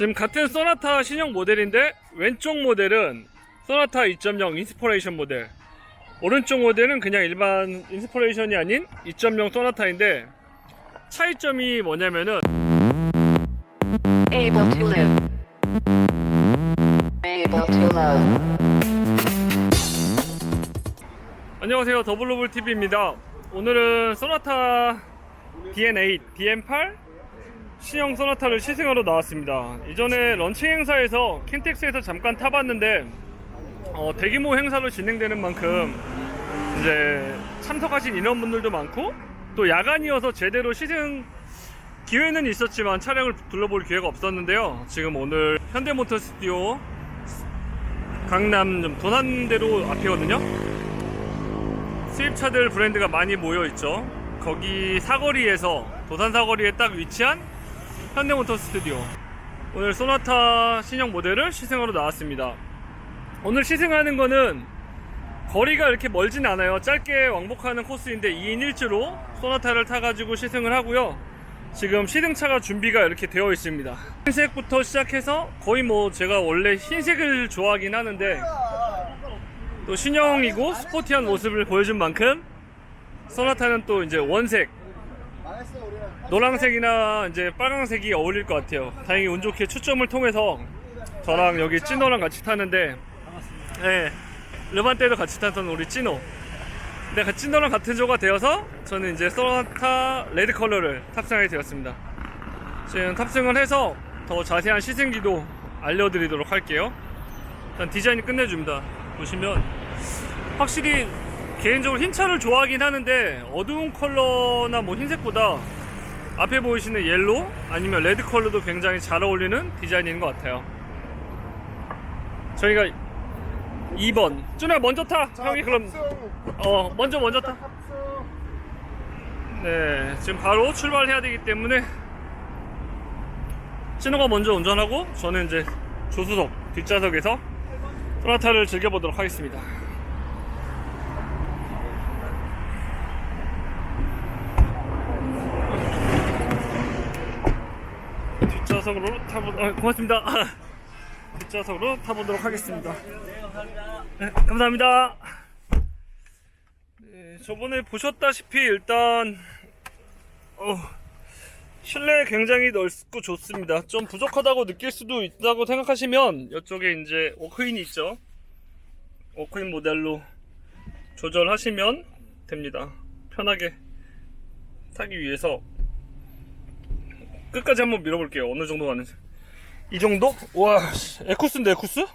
지금 같은 소나타 신형 모델인데 왼쪽 모델은 소나타 2.0 인스퍼레이션 모델, 오른쪽 모델은 그냥 일반 인스퍼레이션이 아닌 2.0 소나타인데 차이점이 뭐냐면은 Able to live. Able to love. 안녕하세요, 더블로블TV입니다. 오늘은 소나타 DN8, DN8 신형 소나타를 시승하러 나왔습니다. 이전에 런칭 행사에서 킨텍스에서 잠깐 타봤는데 대규모 행사로 진행되는 만큼 이제 참석하신 인원분들도 많고 또 야간이어서 제대로 시승 기회는 있었지만 차량을 둘러볼 기회가 없었는데요. 지금 오늘 현대모터 스튜디오 강남 도난대로 앞이거든요. 수입차들 브랜드가 많이 모여있죠. 거기 사거리에서 도산 사거리에 딱 위치한 현대모터 스튜디오, 오늘 소나타 신형 모델을 시승하러 나왔습니다. 오늘 시승하는 거는 거리가 이렇게 멀진 않아요. 짧게 왕복하는 코스인데 2인 1주로 소나타를 타가지고 시승을 하고요. 지금 시승차가 준비가 이렇게 되어 있습니다. 흰색부터 시작해서 거의 제가 원래 흰색을 좋아하긴 하는데 또 신형이고 스포티한 모습을 보여준 만큼 소나타는 또 이제 원색, 노란색이나 이제 빨강색이 어울릴 것 같아요. 다행히 운 좋게 추첨을 통해서 저랑 여기 찐노랑 같이 타는데, 네, 르반 때도 같이 탔던 우리 찐노, 근데 찐노랑 같은 조가 되어서 저는 이제 소나타 레드 컬러를 탑승하게 되었습니다. 지금 탑승을 해서 더 자세한 시승기도 알려드리도록 할게요. 일단 디자인이 끝내줍니다. 보시면 확실히 개인적으로 흰 차를 좋아하긴 하는데 어두운 컬러나 흰색보다 앞에 보이시는 옐로우 아니면 레드 컬러도 굉장히 잘 어울리는 디자인인 것 같아요. 저희가 2번 준호야 먼저 타. 형이 그럼 먼저 타. 네, 지금 바로 출발해야 되기 때문에 진호가 먼저 운전하고 저는 이제 조수석 뒷좌석에서 소나타를 즐겨보도록 하겠습니다. 뒷좌석으로 고맙습니다. 뒷좌석으로 타보도록 하겠습니다. 네, 감사합니다. 네, 저번에 보셨다시피 일단 실내 굉장히 넓고 좋습니다. 좀 부족하다고 느낄 수도 있다고 생각하시면 이쪽에 이제 워크인이 있죠. 워크인 모델로 조절하시면 됩니다. 편하게 타기 위해서 끝까지 한번 밀어볼게요. 어느 정도 가는지. 이 정도? 와, 에쿠스인데 에쿠스?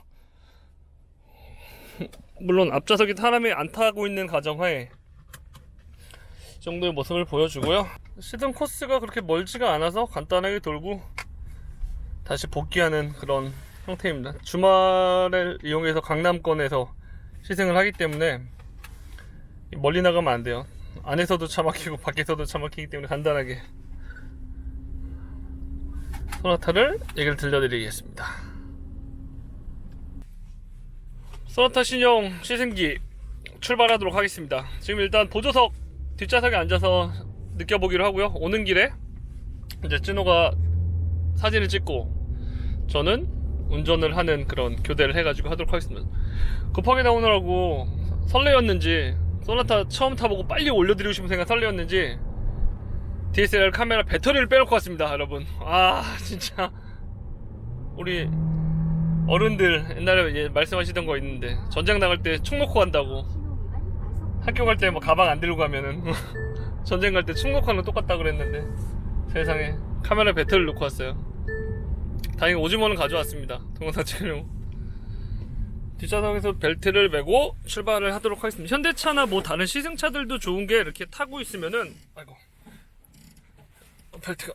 물론 앞좌석에 사람이 안 타고 있는 가정하에 이 정도의 모습을 보여주고요. 시동 코스가 그렇게 멀지가 않아서 간단하게 돌고 다시 복귀하는 그런 형태입니다. 주말을 이용해서 강남권에서 시승을 하기 때문에 멀리 나가면 안 돼요. 안에서도 차 막히고 밖에서도 차 막히기 때문에 간단하게 소나타를 얘기를 들려드리겠습니다. 소나타 신형 시승기 출발하도록 하겠습니다. 지금 일단 보조석 뒷좌석에 앉아서 느껴보기로 하고요. 오는 길에 이제 찐호가 사진을 찍고 저는 운전을 하는 그런 교대를 해가지고 하도록 하겠습니다. 급하게 나오느라고 설레었는지, 소나타 처음 타보고 빨리 올려드리고 싶은 생각 설레었는지 DSLR 카메라 배터리를 빼놓고 왔습니다. 여러분, 진짜 우리 어른들 옛날에 말씀하시던 거 있는데 전쟁 나갈 때 총 놓고 간다고, 학교 갈 때 가방 안 들고 가면은 전쟁 갈 때 총 놓고 가는 거 똑같다 그랬는데 세상에 카메라 배터리를 놓고 왔어요. 다행히 오즈모는 가져왔습니다. 동영상 찍으려고. 뒷좌석에서 벨트를 매고 출발을 하도록 하겠습니다. 현대차나 다른 시승차들도 좋은 게 이렇게 타고 있으면은 벨트가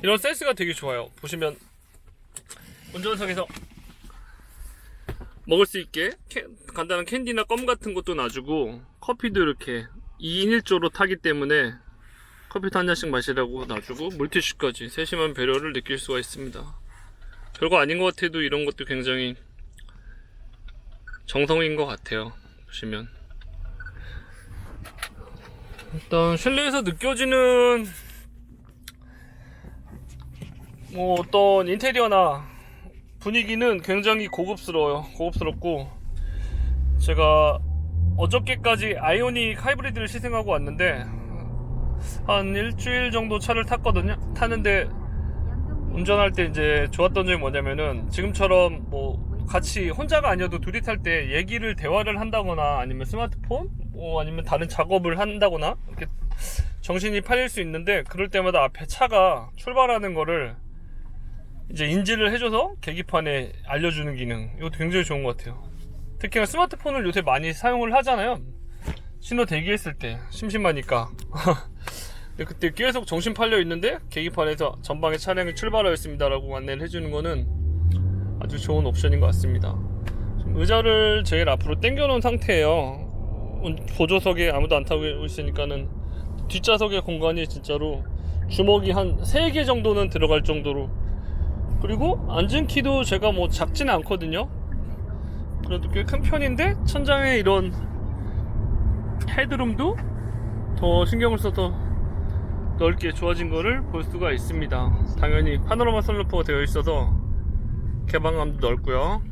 이런 센스가 되게 좋아요. 보시면 운전석에서 먹을 수 있게 간단한 캔디나 껌 같은 것도 놔주고, 커피도 이렇게 2인 1조로 타기 때문에 커피도 한 잔씩 마시라고 놔주고 물티슈까지 세심한 배려를 느낄 수가 있습니다. 별거 아닌 것 같아도 이런 것도 굉장히 정성인 것 같아요. 보시면 일단 실내에서 느껴지는 뭐 어떤 인테리어나 분위기는 굉장히 고급스럽고, 제가 어저께까지 아이오닉 하이브리드를 시승하고 왔는데 한 일주일 정도 차를 탔는데 운전할 때 이제 좋았던 점이 뭐냐면은, 지금처럼 뭐 같이 혼자가 아니어도 둘이 탈 때 대화를 한다거나 아니면 스마트폰 아니면 다른 작업을 한다거나 이렇게 정신이 팔릴 수 있는데, 그럴 때마다 앞에 차가 출발하는 거를 이제 인지를 해줘서 계기판에 알려주는 기능, 이것도 굉장히 좋은 것 같아요. 특히나 스마트폰을 요새 많이 사용을 하잖아요. 신호 대기했을 때 심심하니까. 근데 그때 계속 정신 팔려 있는데 계기판에서 전방에 차량이 출발하였습니다 라고 안내를 해주는 거는 아주 좋은 옵션인 것 같습니다. 지금 의자를 제일 앞으로 당겨 놓은 상태예요. 보조석에 아무도 안 타고 있으니까는 뒷좌석의 공간이 진짜로 주먹이 한 3개 정도는 들어갈 정도로, 그리고 앉은 키도 제가 뭐 작지는 않거든요. 그래도 꽤 큰 편인데 천장에 이런 헤드룸도 더 신경을 써서 넓게 좋아진 거를 볼 수가 있습니다. 당연히 파노라마 선루프가 되어 있어서 개방감도 넓고요.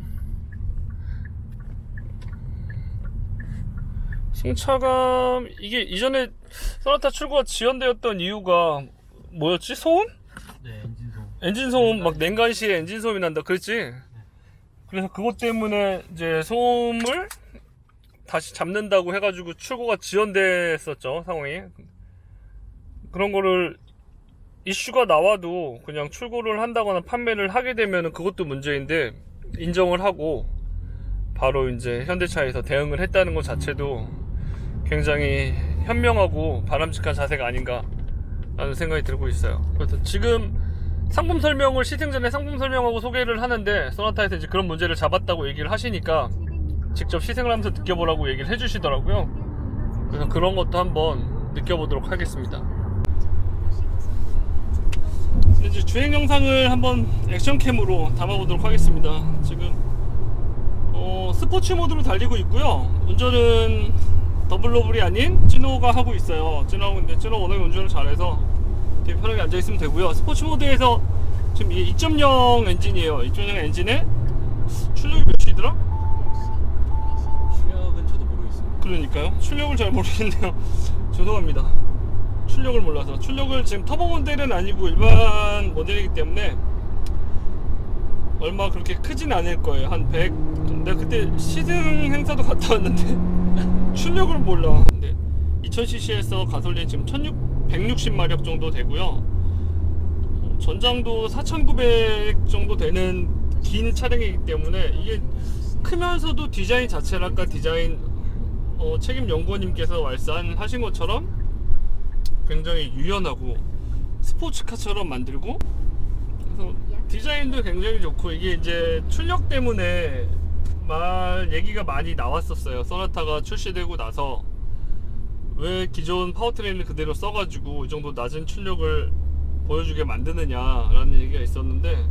승차감, 이게 이전에 소나타 출고가 지연되었던 이유가 뭐였지? 소음? 네, 엔진소음. 엔진소음, 막 냉간시에 엔진소음이 난다 그랬지? 그래서 그것 때문에 이제 소음을 다시 잡는다고 해가지고 출고가 지연됐었죠, 상황이. 그런 거를 이슈가 나와도 그냥 출고를 한다거나 판매를 하게 되면 그것도 문제인데, 인정을 하고 바로 이제 현대차에서 대응을 했다는 것 자체도 굉장히 현명하고 바람직한 자세가 아닌가 라는 생각이 들고 있어요. 그래서 지금 상품 설명을, 시승 전에 상품 설명하고 소개를 하는데, 소나타에서 이제 그런 문제를 잡았다고 얘기를 하시니까 직접 시승을 하면서 느껴보라고 얘기를 해주시더라고요. 그래서 그런 것도 한번 느껴보도록 하겠습니다. 이제 주행 영상을 한번 액션캠으로 담아보도록 하겠습니다. 지금 스포츠 모드로 달리고 있고요. 운전은 더블로블이 아닌 찌노가 하고 있어요. 찌노가 워낙 운전을 잘해서 되게 편하게 앉아있으면 되고요. 스포츠 모드에서 지금 이게 2.0 엔진이에요. 2.0 엔진에 출력이 몇이더라? 출력은 저도 모르겠어요. 그러니까요. 출력을 잘 모르겠네요. 죄송합니다. 출력을 몰라서. 출력을 지금 터보 모델은 아니고 일반 모델이기 때문에 얼마 그렇게 크진 않을 거예요. 한 100. 내가 그때 시승 행사도 갔다 왔는데 출력을 몰라. 근데 2000cc에서 가솔린 지금 160마력 정도 되고요. 전장도 4900 정도 되는 긴 차량이기 때문에, 이게 크면서도 디자인 자체랄까, 디자인 책임 연구원님께서 말씀하신 것처럼 굉장히 유연하고 스포츠카처럼 만들고, 그래서 디자인도 굉장히 좋고, 이게 이제 출력 때문에 얘기가 많이 나왔었어요. 소나타가 출시되고 나서 왜 기존 파워트레인을 그대로 써가지고 이 정도 낮은 출력을 보여주게 만드느냐 라는 얘기가 있었는데,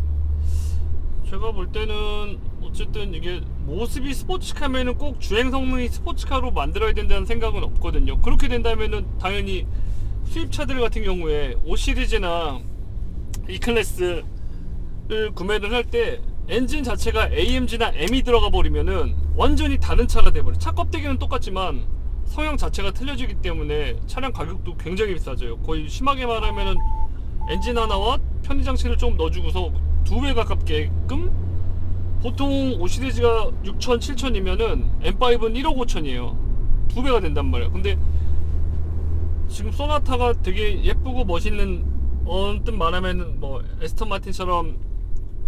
제가 볼 때는 어쨌든 이게 모습이 스포츠카면은 꼭 주행 성능이 스포츠카로 만들어야 된다는 생각은 없거든요. 그렇게 된다면은 당연히 수입차들 같은 경우에 5시리즈나 E클래스를 구매를 할 때 엔진 자체가 AMG나 M이 들어가 버리면은 완전히 다른 차가 돼버려요. 차 껍데기는 똑같지만 성형 자체가 틀려지기 때문에 차량 가격도 굉장히 비싸져요. 거의 심하게 말하면은 엔진 하나와 편의장치를 좀 넣어주고서 2배 가깝게끔, 보통 5시리즈가 6천, 7천이면은 M5는 1억 5천이에요. 2배가 된단 말이에요. 근데 지금 소나타가 되게 예쁘고 멋있는, 언뜻 말하면 뭐 에스턴 마틴처럼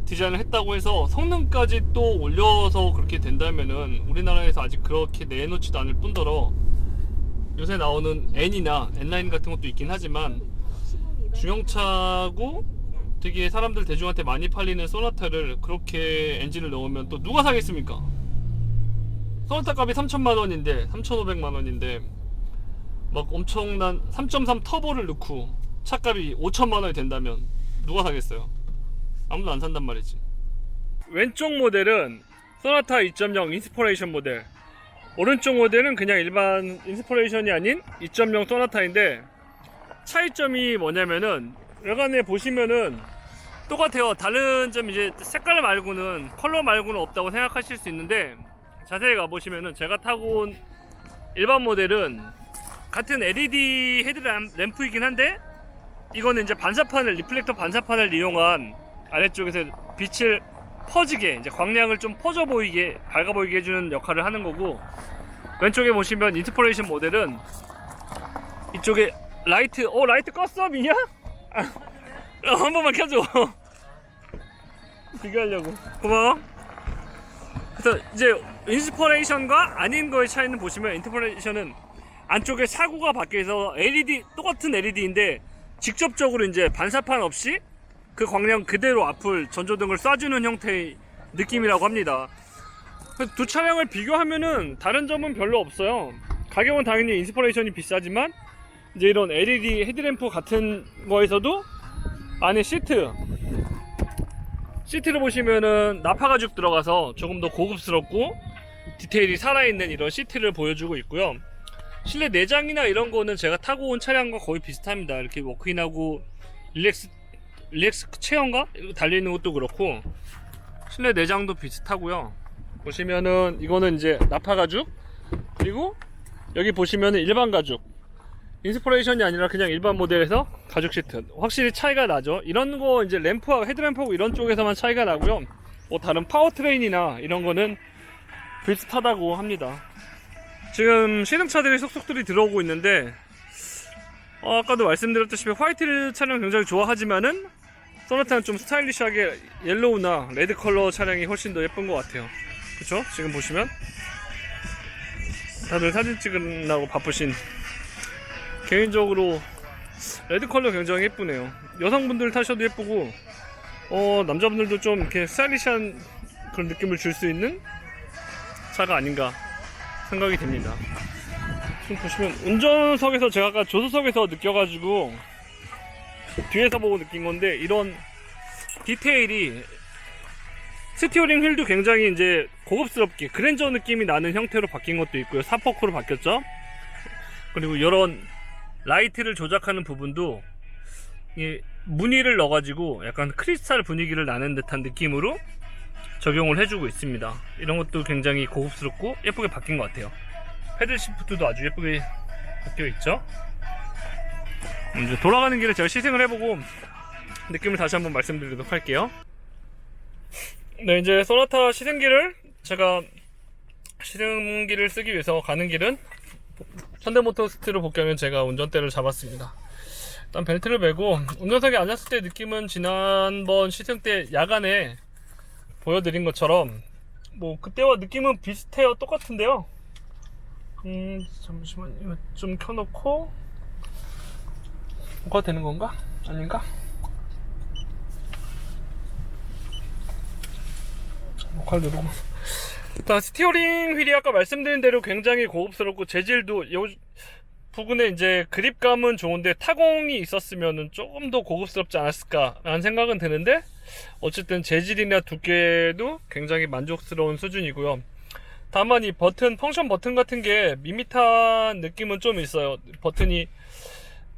디자인을 했다고 해서 성능까지 또 올려서 그렇게 된다면은 우리나라에서 아직 그렇게 내놓지도 않을 뿐더러, 요새 나오는 N이나 N9 같은 것도 있긴 하지만 중형차고 되게 사람들 대중한테 많이 팔리는 소나타를 그렇게 엔진을 넣으면 또 누가 사겠습니까? 소나타 값이 3천만원인데 3,500만원인데 막 엄청난 3.3 터보를 넣고 차값이 5천만원이 된다면 누가 사겠어요? 아무도 안 산단 말이지. 왼쪽 모델은 소나타 2.0 인스퍼레이션 모델, 오른쪽 모델은 그냥 일반 인스퍼레이션이 아닌 2.0 소나타인데, 차이점이 뭐냐면은 외관에 보시면은 똑같아요. 다른 점 이제 색깔 말고는, 컬러 말고는 없다고 생각하실 수 있는데, 자세히 가보시면은 제가 타고 온 일반 모델은 같은 LED 헤드램프이긴 한데, 이거는 이제 반사판을, 리플렉터 반사판을 이용한 아래쪽에서 빛을 퍼지게, 이제 광량을 좀 퍼져 보이게, 밝아 보이게 해주는 역할을 하는 거고, 왼쪽에 보시면 인스퍼레이션 모델은 이쪽에 라이트, 라이트 껐어 미냐? 한 번만 켜줘. 비교하려고. 고마워. 그래서 이제 인스퍼레이션과 아닌 거의 차이는 보시면, 인스퍼레이션은 안쪽에 사구가 박혀서 LED, 똑같은 LED인데 직접적으로 이제 반사판 없이 그 광량 그대로 앞을 전조등을 쏴주는 형태의 느낌이라고 합니다. 그래서 두 차량을 비교하면은 다른 점은 별로 없어요. 가격은 당연히 인스퍼레이션이 비싸지만, 이제 이런 LED 헤드램프 같은 거에서도 안에 시트를 보시면은 나파 가죽 들어가서 조금 더 고급스럽고 디테일이 살아있는 이런 시트를 보여주고 있고요. 실내 내장이나 이런 거는 제가 타고 온 차량과 거의 비슷합니다. 이렇게 워크인하고 릴렉스 체어인가? 달려있는 것도 그렇고, 실내 내장도 비슷하고요. 보시면은 이거는 이제 나파 가죽, 그리고 여기 보시면은 일반 가죽, 인스퍼레이션이 아니라 그냥 일반 모델에서 가죽 시트, 확실히 차이가 나죠. 이런 거 이제 램프하고 헤드램프하고 이런 쪽에서만 차이가 나고요. 뭐 다른 파워트레인이나 이런 거는 비슷하다고 합니다. 지금 시승차들이 속속들이 들어오고 있는데, 아까도 말씀드렸다시피 화이트 차량 굉장히 좋아하지만은 소나타는 좀 스타일리시하게 옐로우나 레드 컬러 차량이 훨씬 더 예쁜 것 같아요. 그쵸? 지금 보시면 다들 사진 찍으려고 바쁘신, 개인적으로 레드 컬러 굉장히 예쁘네요. 여성분들 타셔도 예쁘고, 남자분들도 좀 이렇게 스타일리시한 그런 느낌을 줄 수 있는 차가 아닌가 생각이 듭니다. 지금 보시면 운전석에서, 제가 아까 조수석에서 느껴가지고 뒤에서 보고 느낀 건데, 이런 디테일이, 스티어링 휠도 굉장히 이제 고급스럽게 그랜저 느낌이 나는 형태로 바뀐 것도 있고요. 사포크로 바뀌었죠. 그리고 이런 라이트를 조작하는 부분도 이 무늬를 넣어가지고 약간 크리스탈 분위기를 나는 듯한 느낌으로 적용을 해주고 있습니다. 이런 것도 굉장히 고급스럽고 예쁘게 바뀐 것 같아요. 패들 시프트도 아주 예쁘게 바뀌어 있죠. 이제 돌아가는 길에 제가 시승을 해보고 느낌을 다시 한번 말씀드리도록 할게요. 네, 이제 소나타 시승기를 쓰기 위해서 가는 길은 현대모터스트로 복귀하면 제가 운전대를 잡았습니다. 일단 벨트를 매고 운전석에 앉았을 때 느낌은 지난번 시승 때 야간에 보여드린 것처럼 뭐 그때와 느낌은 비슷해요. 똑같은데요. 잠시만, 이거 좀 켜놓고 뭐가 되는 건가? 아닌가? 녹화를 누르고. 일단 스티어링 휠이 아까 말씀드린 대로 굉장히 고급스럽고, 재질도 요 부분에 이제 그립감은 좋은데 타공이 있었으면 조금 더 고급스럽지 않았을까 라는 생각은 드는데, 어쨌든 재질이나 두께도 굉장히 만족스러운 수준이고요. 다만 이 펑션 버튼 같은 게 밋밋한 느낌은 좀 있어요. 버튼이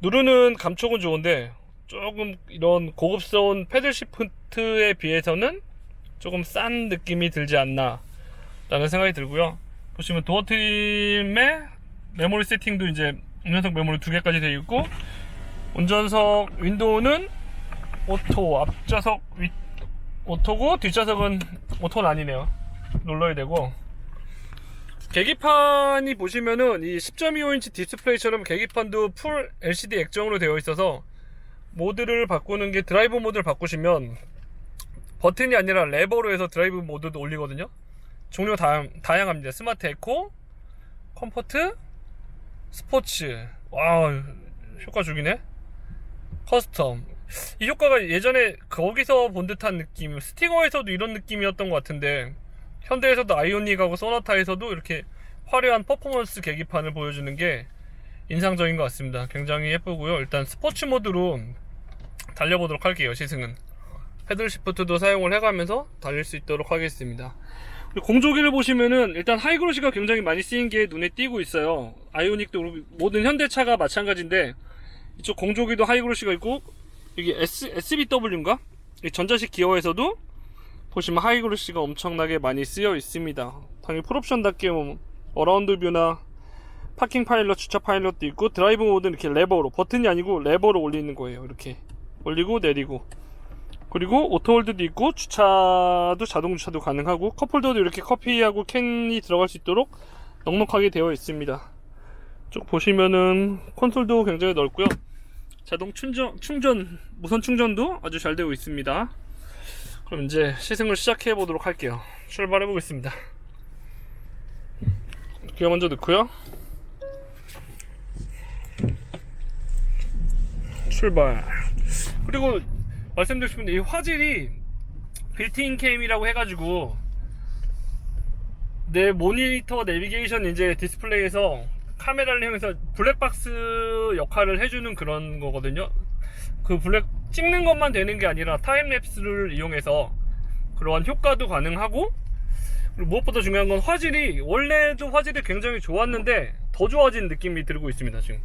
누르는 감촉은 좋은데 조금 이런 고급스러운 패들 시프트에 비해서는 조금 싼 느낌이 들지 않나 라는 생각이 들고요. 보시면 도어 트림에 메모리 세팅도 이제 운전석 메모리 2개까지 되어 있고, 운전석 윈도우는 오토, 앞좌석 오토고 뒷좌석은 오토는 아니네요. 눌러야 되고, 계기판이 보시면은 이 10.25인치 디스플레이처럼 계기판도 풀 LCD 액정으로 되어 있어서 모드를 바꾸는 게, 드라이브 모드를 바꾸시면 버튼이 아니라 레버로 해서 드라이브 모드도 올리거든요. 종류가 다양합니다. 스마트 에코, 컴포트, 스포츠. 와, 효과 죽이네. 커스텀. 이 효과가 예전에 거기서 본 듯한 느낌, 스티거에서도 이런 느낌이었던 것 같은데, 현대에서도 아이오닉하고 소나타에서도 이렇게 화려한 퍼포먼스 계기판을 보여주는 게 인상적인 것 같습니다. 굉장히 예쁘고요. 일단 스포츠 모드로 달려보도록 할게요. 시승은 패들 시프트도 사용을 해가면서 달릴 수 있도록 하겠습니다. 공조기를 보시면은 일단 하이그로시가 굉장히 많이 쓰인 게 눈에 띄고 있어요. 아이오닉도 그렇고 모든 현대차가 마찬가지인데, 이쪽 공조기도 하이그로시가 있고, 여기 SBW인가? 이 전자식 기어에서도 보시면 하이그로시가 엄청나게 많이 쓰여 있습니다. 당연히 풀옵션답게 뭐 어라운드 뷰나 파킹 파일럿, 주차 파일럿도 있고, 드라이브 모드는 이렇게 레버로, 버튼이 아니고 레버로 올리는 거예요. 이렇게 올리고 내리고. 그리고 오토홀드도 있고, 주차도 자동 주차도 가능하고, 컵홀더도 이렇게 커피하고 캔이 들어갈 수 있도록 넉넉하게 되어 있습니다. 쭉 보시면은 콘솔도 굉장히 넓고요. 자동 충전, 무선 충전도 아주 잘 되어 있습니다. 그럼 이제 시승을 시작해 보도록 할게요. 출발해 보겠습니다. 기어 먼저 넣고요. 출발. 그리고 말씀드리고 싶은데, 이 화질이 빌트인 캠이라고 해가지고 내 모니터 내비게이션 이제 디스플레이에서 카메라를 이용해서 블랙박스 역할을 해주는 그런 거거든요. 그 블랙 찍는 것만 되는 게 아니라 타임랩스를 이용해서 그러한 효과도 가능하고, 그리고 무엇보다 중요한 건 화질이, 원래도 화질이 굉장히 좋았는데 더 좋아진 느낌이 들고 있습니다 지금.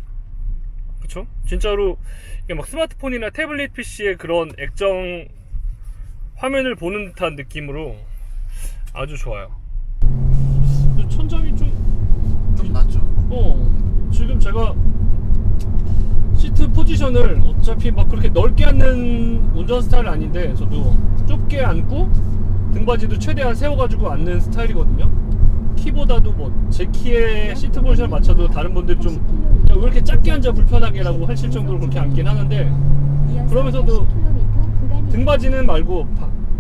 그쵸? 진짜로 이게 막 스마트폰이나 태블릿 PC의 그런 액정 화면을 보는 듯한 느낌으로 아주 좋아요. 근데 천장이 좀 낮죠? 지금 제가 시트 포지션을 어차피 막 그렇게 넓게 앉는 운전 스타일 아닌데, 저도 좁게 앉고 등받이도 최대한 세워가지고 앉는 스타일이거든요. 키보다도 뭐 제 키에 시트 포지션 맞춰도 다른 분들이 좀 왜 이렇게 작게 앉아 불편하게 라고 하실 정도로 그렇게 앉긴 하는데, 그러면서도 등받이는 말고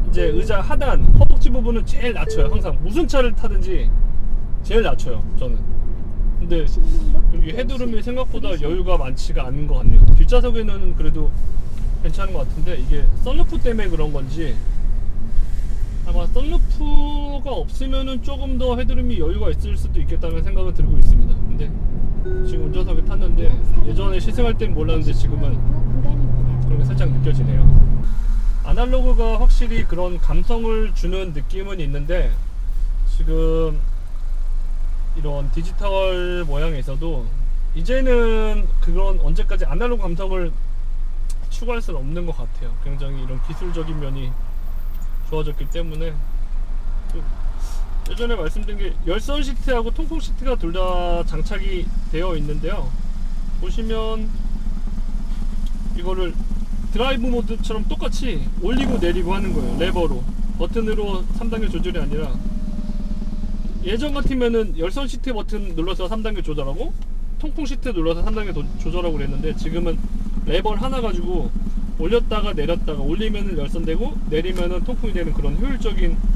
이제 의자 하단 허벅지 부분은 제일 낮춰요. 항상 무슨 차를 타든지 제일 낮춰요 저는. 근데 여기 헤드룸이 생각보다 여유가 많지가 않은 것 같네요. 뒷좌석에는 그래도 괜찮은 것 같은데, 이게 썬루프 때문에 그런 건지 아마 썬루프가 없으면은 조금 더 헤드룸이 여유가 있을 수도 있겠다는 생각은 들고 있습니다. 근데 지금 운전석에 탔는데, 예전에 시승할 땐 몰랐는데 지금은 그런 게 살짝 느껴지네요. 아날로그가 확실히 그런 감성을 주는 느낌은 있는데, 지금 이런 디지털 모양에서도 이제는 그런 언제까지 아날로그 감성을 추구할 수는 없는 것 같아요. 굉장히 이런 기술적인 면이 좋아졌기 때문에. 예전에 말씀드린 게 열선 시트하고 통풍 시트가 둘 다 장착이 되어 있는데요. 보시면 이거를 드라이브 모드처럼 똑같이 올리고 내리고 하는 거예요. 레버로, 버튼으로 3단계 조절이 아니라, 예전 같으면은 열선 시트 버튼 눌러서 3단계 조절하고 통풍 시트 눌러서 3단계 조절하고 그랬는데, 지금은 레버를 하나 가지고 올렸다가 내렸다가, 올리면은 열선되고 내리면은 통풍이 되는 그런 효율적인,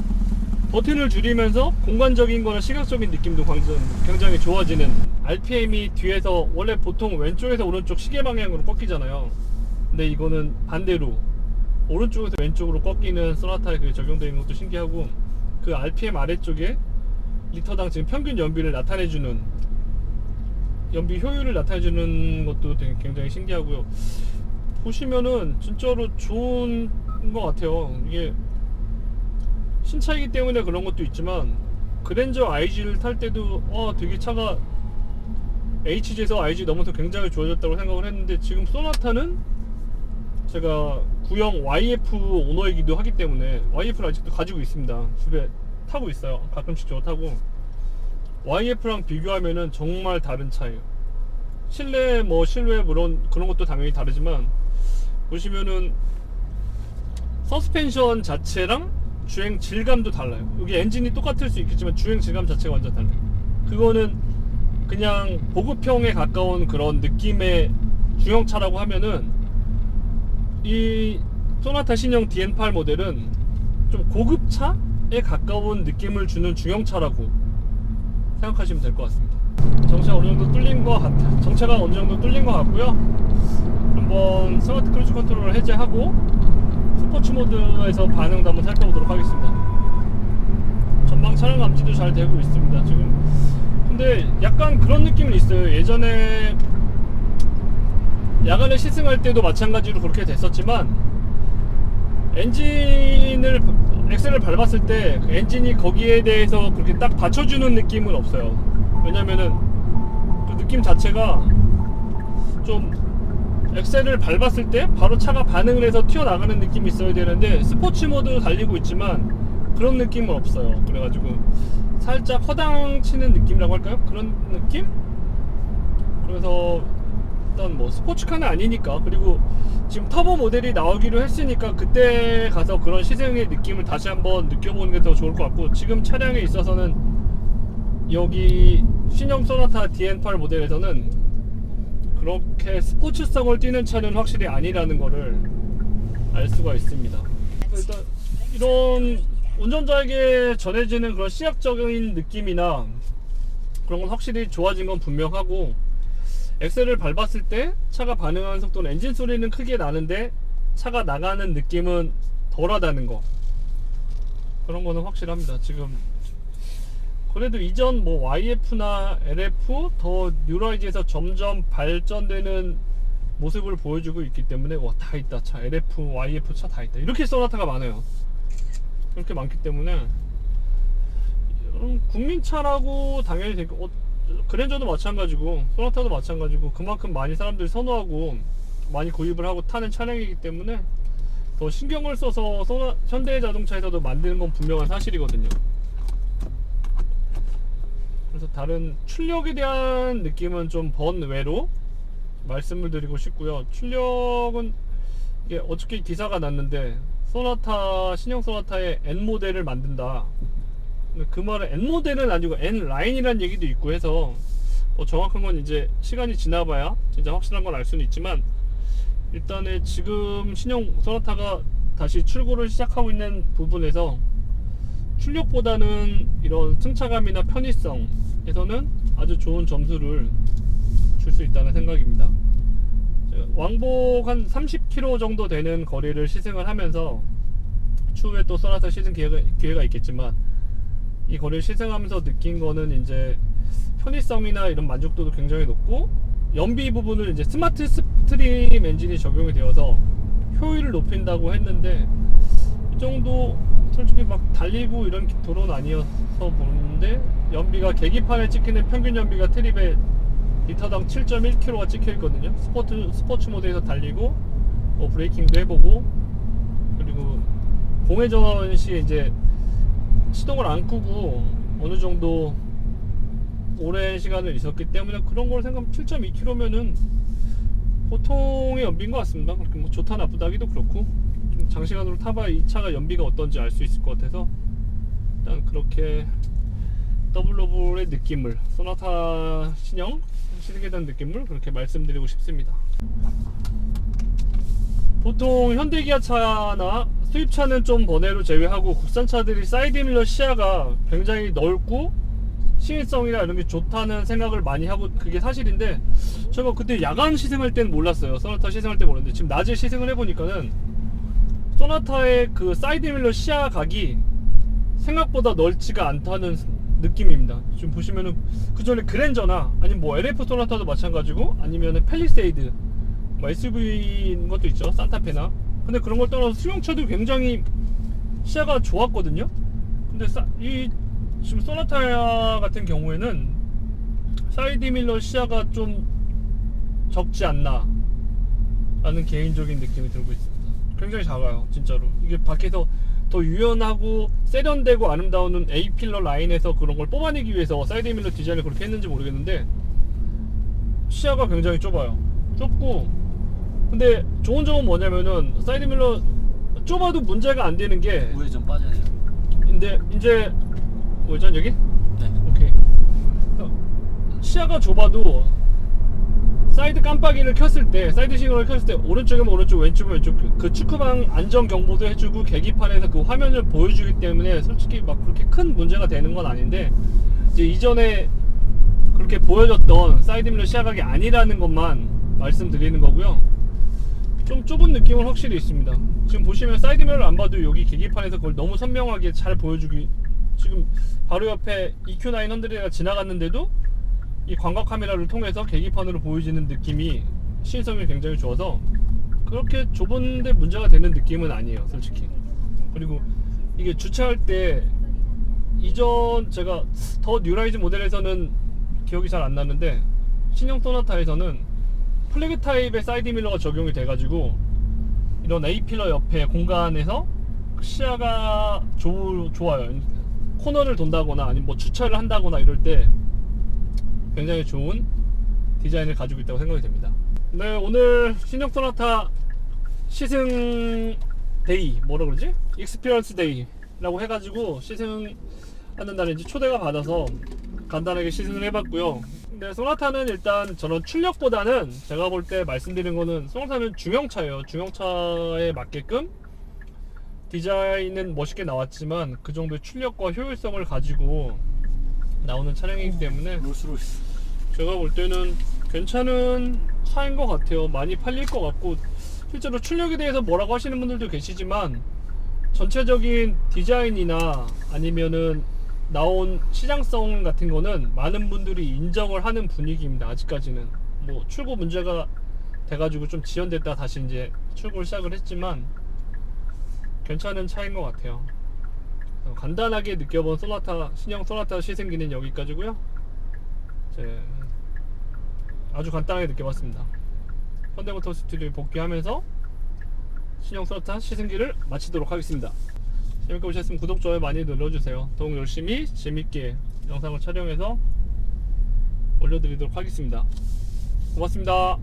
버튼을 줄이면서 공간적인 거나 시각적인 느낌도 굉장히 좋아지는, RPM이 뒤에서 원래 보통 왼쪽에서 오른쪽 시계 방향으로 꺾이잖아요. 근데 이거는 반대로 오른쪽에서 왼쪽으로 꺾이는 소나타에 그게 적용되어 있는 것도 신기하고, 그 RPM 아래쪽에 리터당 지금 평균 연비를 나타내주는, 연비 효율을 나타내주는 것도 되게 굉장히 신기하고요. 보시면은 진짜로 좋은 것 같아요. 이게 신차이기 때문에 그런 것도 있지만, 그랜저 IG를 탈 때도 되게 차가 HG에서 IG 넘어서 굉장히 좋아졌다고 생각을 했는데, 지금 소나타는 제가 구형 YF 오너이기도 하기 때문에 YF를 아직도 가지고 있습니다. 집에 타고 있어요. 가끔씩 저거 타고. YF랑 비교하면은 정말 다른 차예요. 실내 물론 그런 것도 당연히 다르지만, 보시면은 서스펜션 자체랑 주행 질감도 달라요. 여기 엔진이 똑같을 수 있겠지만 주행 질감 자체가 완전 달라요. 그거는 그냥 보급형에 가까운 그런 느낌의 중형차라고 하면은, 이 소나타 신형 DN8 모델은 좀 고급차에 가까운 느낌을 주는 중형차라고 생각하시면 될 것 같습니다. 정체가 어느 정도 뚫린 것 같고요. 한번 스마트 크루즈 컨트롤을 해제하고 스포츠 모드에서 반응도 한번 살펴보도록 하겠습니다. 전방 차량 감지도 잘 되고 있습니다 지금. 근데 약간 그런 느낌은 있어요. 예전에 야간에 시승할 때도 마찬가지로 그렇게 됐었지만, 엑셀을 밟았을 때 그 엔진이 거기에 대해서 그렇게 딱 받쳐주는 느낌은 없어요. 왜냐면은 그 느낌 자체가 좀 엑셀을 밟았을 때 바로 차가 반응을 해서 튀어나가는 느낌이 있어야 되는데 스포츠 모드로 달리고 있지만 그런 느낌은 없어요. 그래가지고 살짝 허당치는 느낌이라고 할까요? 그런 느낌? 그래서 일단 뭐 스포츠카는 아니니까, 그리고 지금 터보 모델이 나오기로 했으니까 그때 가서 그런 시승의 느낌을 다시 한번 느껴보는 게 더 좋을 것 같고, 지금 차량에 있어서는 여기 신형 소나타 DN8 모델에서는 그렇게 스포츠성을 띠는 차는 확실히 아니라는 거를 알 수가 있습니다. 일단 이런 운전자에게 전해지는 그런 시각적인 느낌이나 그런 건 확실히 좋아진 건 분명하고, 엑셀을 밟았을 때 차가 반응하는 속도는 엔진 소리는 크게 나는데 차가 나가는 느낌은 덜하다는 거, 그런 거는 확실합니다. 지금 그래도 이전 뭐 YF나 LF 더 뉴라이즈에서 점점 발전되는 모습을 보여주고 있기 때문에 와, 다 있다. 차 LF, YF 차 다 있다. 이렇게 소나타가 많아요. 그렇게 많기 때문에 국민차라고 당연히 되고, 그랜저도 마찬가지고 소나타도 마찬가지고 그만큼 많이 사람들이 선호하고 많이 구입을 하고 타는 차량이기 때문에 더 신경을 써서 현대자동차에서도 만드는 건 분명한 사실이거든요. 그래서 다른 출력에 대한 느낌은 좀 번외로 말씀을 드리고 싶고요. 출력은 이게 어저께 기사가 났는데 소나타, 신형 소나타의 N모델을 만든다. 그 말은 N모델은 아니고 N라인이라는 얘기도 있고 해서 뭐 정확한 건 이제 시간이 지나봐야 진짜 확실한 건 알 수는 있지만, 일단은 지금 신형 소나타가 다시 출고를 시작하고 있는 부분에서 출력보다는 이런 승차감이나 편의성에서는 아주 좋은 점수를 줄 수 있다는 생각입니다. 왕복 한 30km 정도 되는 거리를 시승을 하면서 추후에 또 소나타 시승 기회가 있겠지만, 이 거리를 시승하면서 느낀 거는 이제 편의성이나 이런 만족도도 굉장히 높고, 연비 부분을 이제 스마트 스트림 엔진이 적용이 되어서 효율을 높인다고 했는데, 이 정도 솔직히 막 달리고 이런 도로는 아니어서 보는데, 연비가 계기판에 찍히는 평균 연비가 트립에 리터당 7.1km가 찍혀 있거든요. 스포츠 모드에서 달리고 뭐 브레이킹도 해보고, 그리고 공회전 시에 이제 시동을 안 끄고 어느 정도 오랜 시간을 있었기 때문에 그런 걸 생각하면 7.2km면은 보통의 연비인 것 같습니다. 그렇게 뭐 좋다 나쁘다 하기도 그렇고, 좀 장시간으로 타봐야 이 차가 연비가 어떤지 알 수 있을 것 같아서 일단 그렇게 더블로블의 느낌을, 소나타 신형 시승에 대한 느낌을 그렇게 말씀드리고 싶습니다. 보통 현대기아차나 수입차는 좀 번외로 제외하고 국산차들이 사이드밀러 시야가 굉장히 넓고 시인성이나 이런 게 좋다는 생각을 많이 하고, 그게 사실인데 제가 그때 야간 시승할 때는 몰랐어요. 소나타 시승할 때 모르는데 지금 낮에 시승을 해보니까는 소나타의 그 사이드밀러 시야각이 생각보다 넓지가 않다는 느낌입니다. 지금 보시면은 그 전에 그랜저나 아니면 뭐 LF 소나타도 마찬가지고, 아니면은 팰리세이드, 뭐 SUV인 것도 있죠, 산타페나. 근데 그런 걸 떠나서 승용차도 굉장히 시야가 좋았거든요. 근데 지금 소나타 같은 경우에는 사이드밀러 시야가 좀 적지 않나 라는 개인적인 느낌이 들고 있습니다. 굉장히 작아요, 진짜로. 이게 밖에서 더 유연하고 세련되고 아름다운 A필러 라인에서 그런 걸 뽑아내기 위해서 사이드밀러 디자인을 그렇게 했는지 모르겠는데, 시야가 굉장히 좁아요. 좁고, 근데 좋은 점은 뭐냐면은 사이드밀러 좁아도 문제가 안 되는 게, 우회전 빠져야 돼요. 근데 이제 우회전 여기? 네. 오케이. 시야가 좁아도 사이드 깜빡이를 켰을 때, 사이드 시그널을 켰을 때 오른쪽이면 오른쪽, 왼쪽이면 왼쪽, 그 축구방 안전 경보도 해주고 계기판에서 그 화면을 보여주기 때문에 솔직히 막 그렇게 큰 문제가 되는 건 아닌데, 이제 이전에 그렇게 보여줬던 사이드밀러 시야각이 아니라는 것만 말씀드리는 거고요. 좀 좁은 느낌은 확실히 있습니다. 지금 보시면 사이드밀러를 안 봐도 여기 계기판에서 그걸 너무 선명하게 잘 보여주기, 지금 바로 옆에 EQ9 헌드레가 지나갔는데도 이 광각 카메라를 통해서 계기판으로 보여지는 느낌이 시인성이 굉장히 좋아서 그렇게 좁은데 문제가 되는 느낌은 아니에요, 솔직히. 그리고 이게 주차할 때, 이전 제가 더 뉴라이즈 모델에서는 기억이 잘 안 나는데 신형 소나타에서는 플래그 타입의 사이드 밀러가 적용이 돼가지고 이런 A필러 옆에 공간에서 시야가 좋아요. 코너를 돈다거나 아니면 뭐 주차를 한다거나 이럴 때 굉장히 좋은 디자인을 가지고 있다고 생각이 됩니다. 네, 오늘 신형 소나타 시승 데이, 뭐라 그러지? 익스피리언스 데이라고 해가지고 시승하는 날에 이제 초대가 받아서 간단하게 시승을 해봤고요. 근데 소나타는 일단 저런 출력보다는 제가 볼 때 말씀드린 거는 소나타는 중형차예요. 중형차에 맞게끔 디자인은 멋있게 나왔지만 그 정도의 출력과 효율성을 가지고 나오는 차량이기 때문에 롤스로이스. 제가 볼 때는 괜찮은 차인 것 같아요. 많이 팔릴 것 같고, 실제로 출력에 대해서 뭐라고 하시는 분들도 계시지만 전체적인 디자인이나 아니면은 나온 시장성 같은 거는 많은 분들이 인정을 하는 분위기입니다. 아직까지는 뭐 출고 문제가 돼가지고 좀 지연됐다 다시 이제 출고를 시작을 했지만 괜찮은 차인 것 같아요. 간단하게 느껴본 소나타, 신형 소나타 시승기는 여기까지고요. 이제 아주 간단하게 느껴봤습니다. 현대모터 스튜디오에 복귀하면서 신형 소나타 시승기를 마치도록 하겠습니다. 재밌게 보셨으면 구독, 좋아요 많이 눌러주세요. 더욱 열심히 재밌게 영상을 촬영해서 올려드리도록 하겠습니다. 고맙습니다.